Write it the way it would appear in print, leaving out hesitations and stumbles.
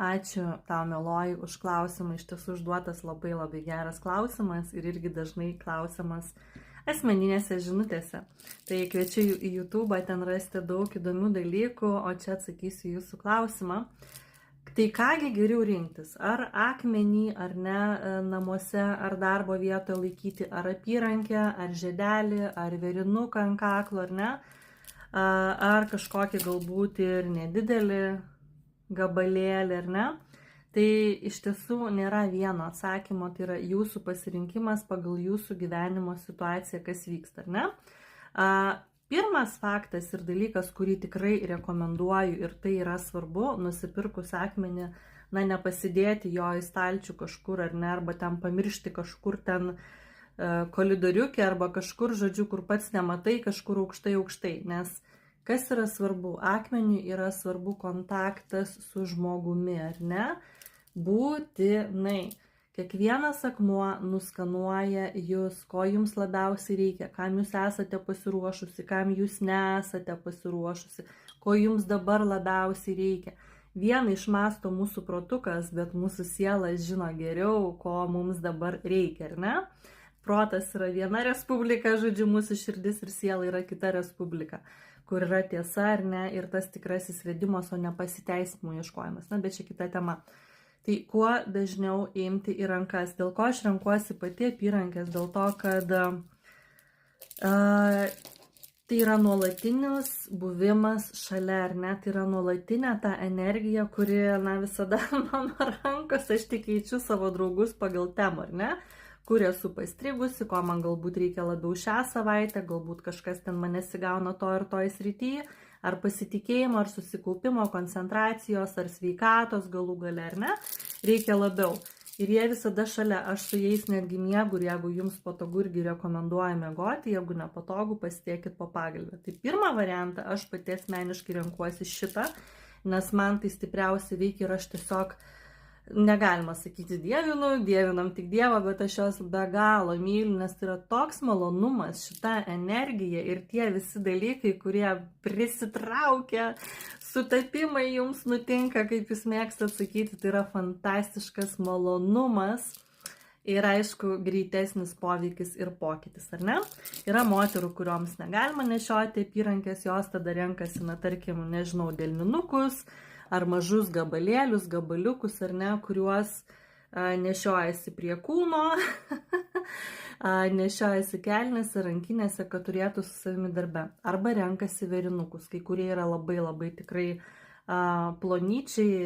Ačiū tau, mieloji, už klausimą. Iš tiesų užduotas labai labai geras klausimas ir irgi dažnai klausimas asmeninėse žinutėse. Tai kviečiu į YouTube, ten rasite daug įdomių dalykų, o čia atsakysiu jūsų klausimą. Tai kągi geriau rinktis? Ar akmenį, ar ne, namuose, ar darbo vietoje laikyti, ar apyrankę, ar žiedelį, ar vėrinuką ant kaklo, ar ne? Ar kažkokį galbūt ir nedidelį gabalėlį, ar ne? Tai iš tiesų nėra vieno atsakymo, tai yra jūsų pasirinkimas pagal jūsų gyvenimo situaciją, kas vyksta, ar ne? Pirmas faktas ir dalykas, kurį tikrai rekomenduoju ir tai yra svarbu, nusipirkus akmenį, nepasidėti jo į stalčių kažkur, ar ne, arba ten pamiršti kažkur ten koridoriuke, arba kažkur, žodžiu, kur pats nematai, kažkur aukštai, nes kas yra svarbu? Akmeniui yra svarbu kontaktas su žmogumi, ar ne? Būtinai. Kiekvienas akmuo nuskanuoja jūs, ko jums labiausiai reikia, kam jūs esate pasiruošusi, kam jūs nesate pasiruošusi, ko jums dabar labiausiai reikia. Vieną išmąsto mūsų protukas, bet mūsų siela žino geriau, ko mums dabar reikia, ar ne? Protas yra viena respublika, žodžiu, mūsų širdis ir siela yra kita respublika, kur yra tiesa, ar ne, ir tas tikrasis vedimas, o ne pasiteisinimo ieškojimas. Bet čia kita tema. Tai kuo dažniau imti į rankas. Dėl ko aš renkuosi pati apyrankės? Dėl to, kad tai yra nuolatinis buvimas šalia, ar ne? Tai yra nuolatinė ta energija, kuri visada mano rankos, aš tik keičiu savo draugus pagal temą, ar ne? Kur esu pastrigusi, ko man galbūt reikia labiau šią savaitę, galbūt kažkas ten mane sigauna to ir toj srityje, ar pasitikėjimo, ar susikaupimo, koncentracijos, ar sveikatos galų gale, ar ne, reikia labiau. Ir jie visada šalia, aš su jais netgi miegu ir jeigu jums patogu irgi rekomenduoju miegoti, jeigu nepatogu, pasitiekit po pagalbę. Tai pirmą variantą aš pati asmeniškai renkuosi šitą, nes man tai stipriausiai veikia ir aš tiesiog negalima sakyti dievinam tik Dievą, bet aš jos be galo myliu, nes tai yra toks malonumas, šita energija ir tie visi dalykai, kurie prisitraukia, sutapimai jums nutinka, kaip jūs mėgstate sakyti, tai yra fantastiškas malonumas ir aišku greitesnis poveikis ir pokytis, ar ne? Yra moterų, kurioms negalima nešioti apyrankės, jos tada renkasi, tarkim, nežinau, delninukus, ar mažus gabalėlius, gabaliukus, ar ne, kuriuos nešiojasi prie kūno, nešiojasi kelnėse, rankinėse, kad turėtų su savimi darbe. Arba renkasi vėrinukus, kai kurie yra labai labai tikrai plonyčiai.